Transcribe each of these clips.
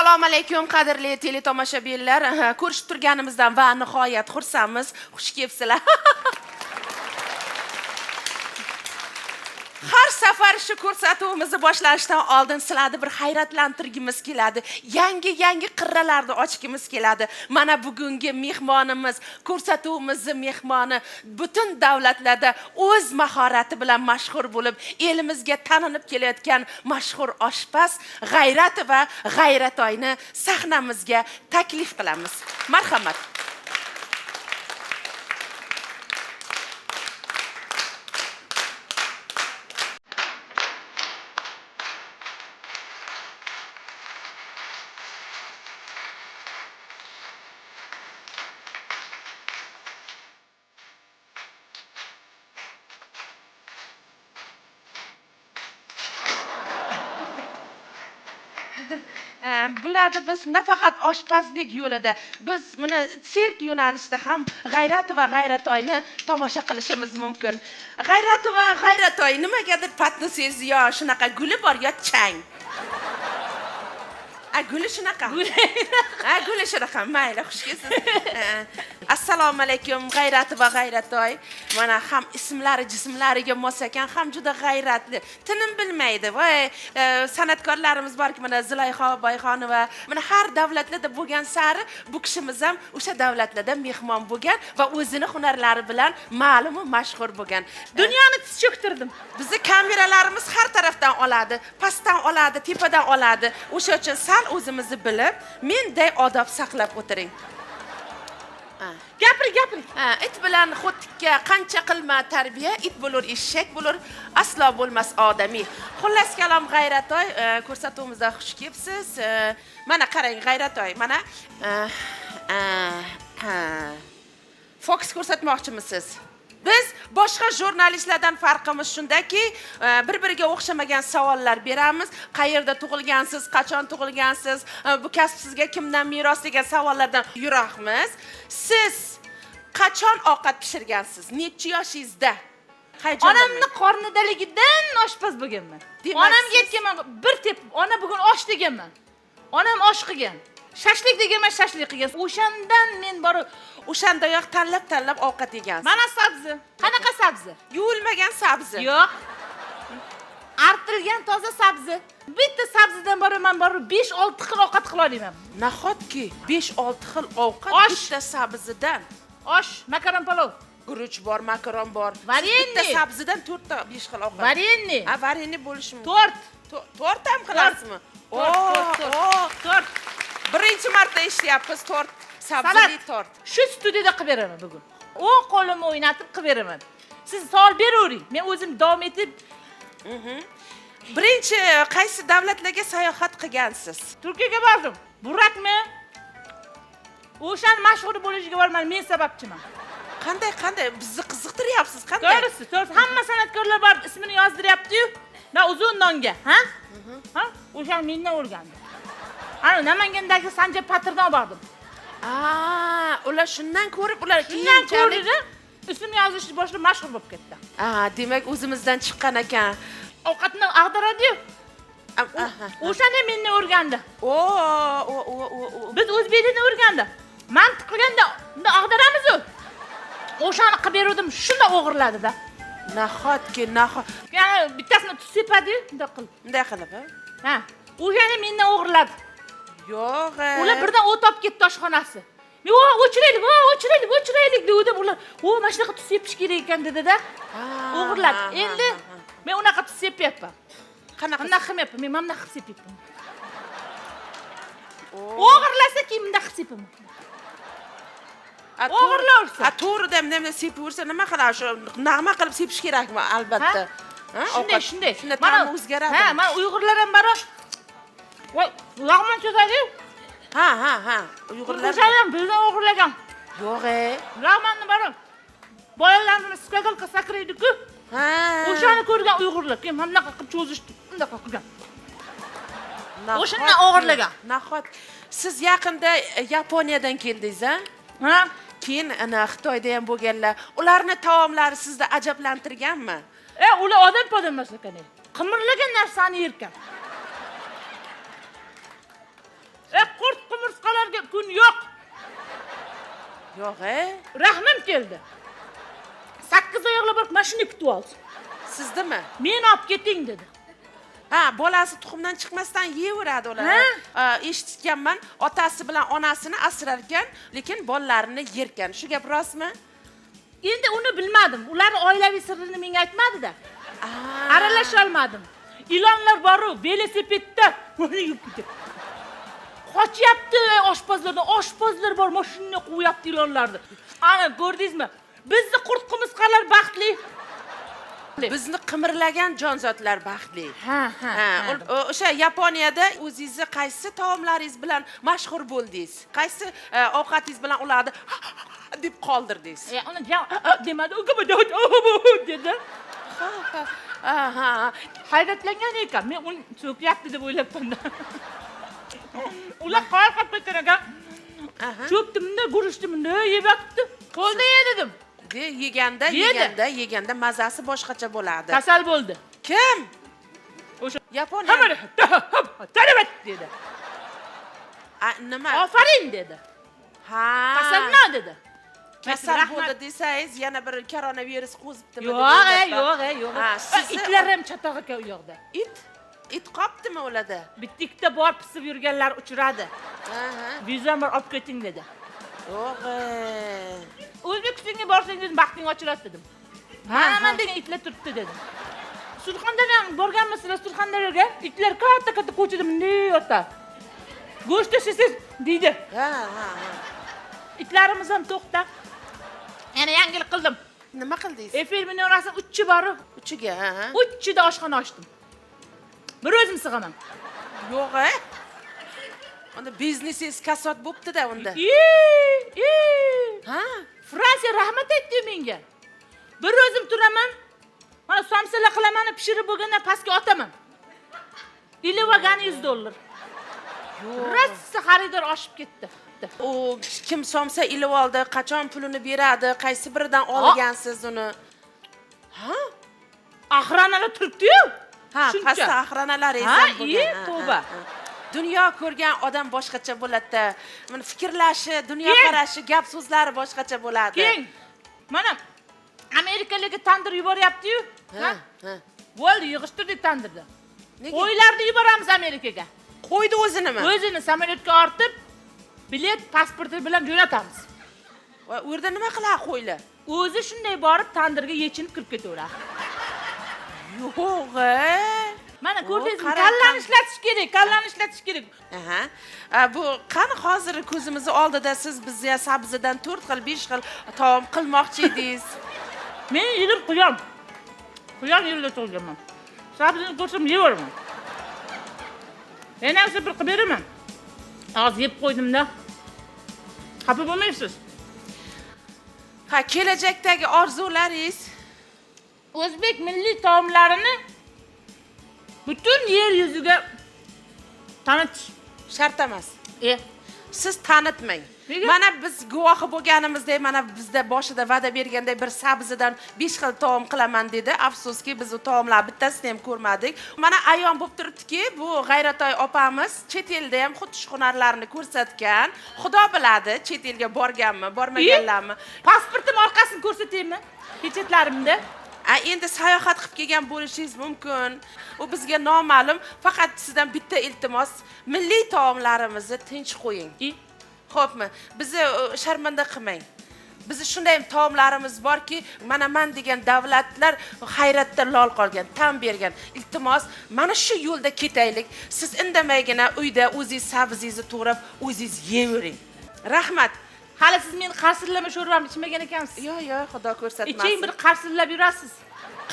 Assalomu alaykum qadrli teletomoshabinlar. Ko'rishib turganimizdan va nihoyat xursandmiz. Xush kelibsizlar. Har safar shu ko'rsatuvimizni boshlanishidan oldin sizlarni bir hayratlantirgimiz keladi. Yangi qirralarni ochgimiz keladi. Mana bugungi mehmonimiz, ko'rsatuvimizning mehmoni butun davlatlarda o'z mahorati bilan mashhur bo'lib, elimizga tanilib kelayotgan mashhur oshpaz G'ayrat va G'ayratoyni sahnamizga taklif qilamiz. Marhamat. Bularda biz nafaqat oshpazlik yo'lida, biz buni sirk yo'nalishida ham G'ayrat va G'ayratoyni tomosha qilishimiz mumkin. G'ayrat va G'ayratoy nimagadir patnisangiz yo shunaqa guli bor yo chang. Guli shunaqa. Guli shunaqa. Mayli, xush kelibsiz. Assalomu alaykum G'ayrat va G'ayratoy. Mana ham ismlari jismlariga mos ekan, ham juda g'ayratli. Tinim bilmaydi. Voy, san'atkorlarimiz borki, mana Zulayho Boyxonova, mana har davlatlarda bo'lgan sari bu kishimiz ham o'sha davlatlarda mehmon bo'lgan va o'zini hunarlari bilan ma'lum va mashhur bo'lgan. Dunyoni tiz cho'ktirdim. Bizni kameralarimiz har tarafdan oladi, pastdan oladi, tepadan oladi. O'sha uchun sal o'zimizni bilib, menday odob saqlab o'tiring. Gapiring. It bilan xo'tikka qancha qilma tarbiya, it bo'lur, eshak bo'lur, aslo bo'lmas odamiy. Xullas kalom G'ayratoy, ko'rsatuvimizda xush kelibsiz. Mana qarang G'ayratoy, mana fokus ko'rsatmoqchimisiz? Biz boshqa jurnalistlardan farqimiz shundaki, bir-biriga o'xshamagan savollar beramiz. Qayerda tug'ilgansiz, qachon tug'ilgansiz, bu kasb sizga kimdan meros degan savollardan yuraqmiz. Siz qachon ovqat pishirgansiz? Necha yoshingizda? Onamni qornidaligidan oshpaz bo'lganman. Onamga aytganman, bir tepib, ona bugun osh deganman. Onam osh qilgan. Shashlik deganman, shashlik qilgan. O'shandan men borib o'shandayoq tanlab ovqat yegansiz. Mana sabzi. Qanaqa sabzi? Yuvilmagan sabzi. Yo'q. Artilgan toza sabzi. Bitta sabzidan men borib 5-6 xil ovqat qila olaman. Nahotki 5-6 xil ovqat bitta sabzidan. Osh, makaron palov. Guruch bor, makaron bor. Varenniy. Bitta sabzidan 4 ta 5 xil ovqat. Varenniy. Varenniy bo'lishi mumkin. Tort ham qilasizmi? Tort. Birinchi marta eshityapmiz tort, sabzili tort. Shu studiyada qilib beraman bugun. O'ng qo'limni o'ynatib qilib beraman. Siz savol beravering. Men o'zim davom etib. Birinchi qaysi davlatlarga sayohat qilgansiz? Turkiyaga bordim. Burakmi? O'shan mashhur bo'lishiga borman, men sababchiman. Qanday bizni qiziqtiryapsiz, qanday? To'g'risi. Hamma san'atkorlar borib ismini yozdiryapti-yu. Na uzun nonga, ha? O'shan mendan o'rgandi. Ana Namangandagi Sanjay Patirdan bordim. Ular shundan ko'rib, ular keyinchalik ismini yozishni boshlab mashhur bo'lib ketdi. Demak o'zimizdan chiqqan ekan. Ovqatni ag'daradi-yu. O'shani mendan o'rgandi. Biz o'zbeklarni o'rgandi. Mantiq qilganda unda ag'daramiz-ku. O'shani qilib berdim, shunda o'g'irladi-da. Nahotki. Ya'ni bittasini tuz sepadi-yu, bunday qilib. O'shani mendan o'g'irladi. Yo'q. Ular birdan o't olib ketdi oshxonasi. Men o'chiraylik dedim ular. Mana shunaqa tuz sepish kerak ekan dedi-da. O'g'irladi. Endi men unaqa tuz sepyapman. Qanaqa qilmayapman? Men mana bunaqa sepyapman. O'g'irlasa keyin bunday sepaman. O'g'irlarsa. To'g'rida nima sepaversa nima qiladi? Shu nag'ma qilib sepish kerakmi? Albatta. Shunday. Shunda ta'mi o'zgaradi. Mana Uyg'urlar ham bor. Voy, lag'mon cho'zadi. Uyg'urlar ham bizdan o'g'irlagan. Yo'q-e. Lag'monni bor. Bolalarni skakalka sakraydi-ku. O'shani ko'rgan Uyg'urlar keyin mana bunaqa qilib cho'zishdi. Bundaqa qilgan. O'shandan o'g'irlagan. Nahot. Siz yaqinda Yaponiyadan keldingiz-a? Keyin Xitoyda ham bo'lganlar. Ularning taomlari sizni ajablantirganmi? Ular odam emas ekan. Qimirlagan narsani yerkan. Qurt qumursqalarga kun yo'q. Yo'q, Rahmim keldi. 8 oyoqla borib mashina kutib oldi. Sizdimi? Meni olib keting dedi. Ha, bolasi tuxumdan chiqmasdan yeyaveradi ular. Eshitganman, otasi bilan onasini asrar ekan, lekin bolalarini yerkan. Shu gap rostmi? Endi uni bilmadim. Ularning oilaviy sirrini menga aytmadi-da. Aralasha olmadim. Ilonlar bor-ku, velosipedda mana yuribdi. Qochyapti oshpazlardan. Oshpazlar bor, mashinaga qo'yapti ilonlarni. Ana ko'rdingizmi? Bizni qurt qumursqalar baxtli. Bizni qimirlagan jonzotlar baxtli. Ha. O'sha Yaponiyada o'zingizni qaysi taomlaringiz bilan mashhur bo'ldingiz? Qaysi ovqatingiz bilan ularni deb qoldirdingiz? Uni demadi, dedi. Aha. Hayratlangan ekan. Men uni so'kyapti deb o'ylabman. Ular qo'yib ketgan ekan. Cho'kdimda, guruchdimda, yeyapti. Qo'lda ye dedim. Yeganda mazasi boshqacha bo'ladi. Kasal bo'ldi. Kim? O'sha Yaponiya. Tarabat dedi. Nima? Ofarin dedi. Ha. Kasalma dedi. Kasal bo'ldi desangiz, yana bir koronavirus qo'zibdimi? Yo'q. Ha, Itlar ham chatoq ekan u yoqda. It qopdimi ularda? Bittikda bor pisib yurganlar uchradi. Aha. Vizam bor olib keting dedi. Yo'q. O'zbekistonga borsangiz baxting ochiladi dedim. Mana degan itlar turibdi dedim. Surxondaryoga ham borganmisizlar Surxondaryoga? Itlar katta ko'chada bunday yotar. Go'sht yesiz deydi. Ha. Itlarimiz ham to'xtab. Yana yangilik qildim. Nima qildingiz? Eiffel minorasi uchi bor. Uchiga, ha. Uchida oshxona ochdim. Bir o'zim sig'aman. Yo'q, Unda biznesingiz kasod bo'pti-da unda. Ha? Fransiya rahmat aytdi menga. Bir o'zim turaman. Mana somsalar qilaman, pishirib bo'lgandan pastga otaman. $100 $100. Rossa xaridor oshib ketdi. U kim somsa ilib oldi, qachon pulini beradi, qaysi biridan olgansiz uni? Ha? Axranalar turibdi-yu. Ha, pastda axranalaringiz ham bo'lgan. Tavba. Dunyo ko'rgan odam boshqacha bo'ladi. Mana fikrlashi, dunyo qarashi, gap so'zlari boshqacha bo'ladi. Keng. Mana Amerikalarga tandir yuboryapti-yu. Ha. Bo'ldi, yig'ishtirdik tandirda. Nega? Qo'ylarni yuboramiz Amerikaga. Qo'ydi o'zinimi? O'zini samolyotga ortib, bilet, pasporti bilan jo'natamiz. Va u yerda nima qiladi qo'ylar? O'zi shunday borib tandirga yechinib kirib ketaveradi. Yo'q. Mana ko'rdingizmi? Kallani ishlatish kerak. Aha. Bu qani hozir ko'zimiz oldida siz bizga sabzidan 4 xil, 5 xil taom qilmoqchi edingiz. Men yedim quyon. Quyon yerda tug'ilganman. Sabzini ko'rsam yeyveraman. Yana bir qilib beraman. Hozir yeb qo'ydim-da. Xafa bo'lmaysiz. Ha, kelajakdagi orzularingiz? O'zbek milliy taomlarini butun yer yuziga tanitish Shart emas. Siz tanitmang. Nega? Mana biz guvohi bo'lganimizdek, mana bizda boshida va'da berganday bir sabzidan 5 xil taom qilaman dedi. Afsuski biz u taomlar bittasini ham ko'rmadik. Mana ayon bo'lib turibdiki, bu G'ayratoy opamiz chet elda ham xuddi shu hunarlarini ko'rsatgan. Xudo biladi, chet elga borganmi, bormaganlarmi. Pasportim orqasini ko'rsataymi? Pechatlarimda. Endi sayohat qilib kelgan bo'lishingiz mumkin. U bizga noma'lum, faqat sizdan bitta iltimos, milliy taomlarimizni tinch qo'ying. Xo'pmi? Bizni sharmanda qilmang. Bizi shunday taomlarimiz borki, mana men degan davlatlar hayratda lol qolgan, tan bergan. Iltimos, mana shu yo'lda ketaylik. Siz indamaygina uyda o'zingiz sabzingizni to'g'rab, o'zingiz yeyvering. Rahmat. Hali siz meni qarsillama sho'rvamni ichmagan ekansiz. Yo'q, xudo ko'rsatmasin. Iching bir qarsillab yurasiz.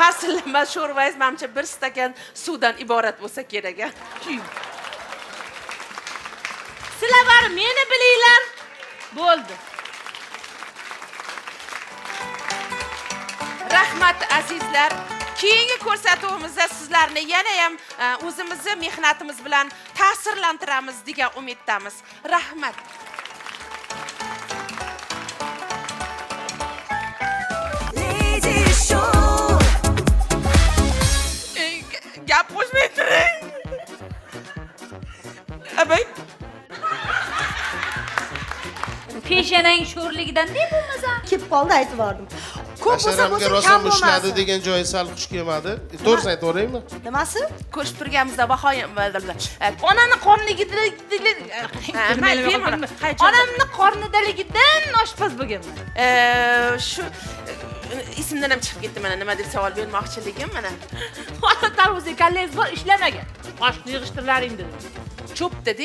Qarsillama sho'rvangiz menimcha bir stakan suvdan iborat bo'lsa kerak. Sizlar bari meni bilinglar. Bo'ldi. Rahmat azizlar. Keyingi ko'rsatuvimizda sizlarni yana ham o'zimizning mehnatimiz bilan ta'sirlantiramiz degan umiddamiz. Rahmat. Gap qo'shmay turing. Abay. peshanang sho'rligidan ne bo'lmasa? Kelib qoldi aytib yubordim. Ko'p bo'lsa Basharamga bo'lsin, rosa kam mushladi bo'lmasin. degan joyi sal xush kelmadi. To'g'risini aytaveraymi? Nimasi? Ko'rishib turganimizda bahoyim Onani qornidaligida onamni qornidaligidan oshpaz bo'lganman. shu ismdan ham chiqib ketdi mana nima deb savol bermoqchiligim mana. Hozir tarvuzning kallangiz bor, ishlamagan. Oshni yig'ishtirlaring dedim. Cho'p dedi.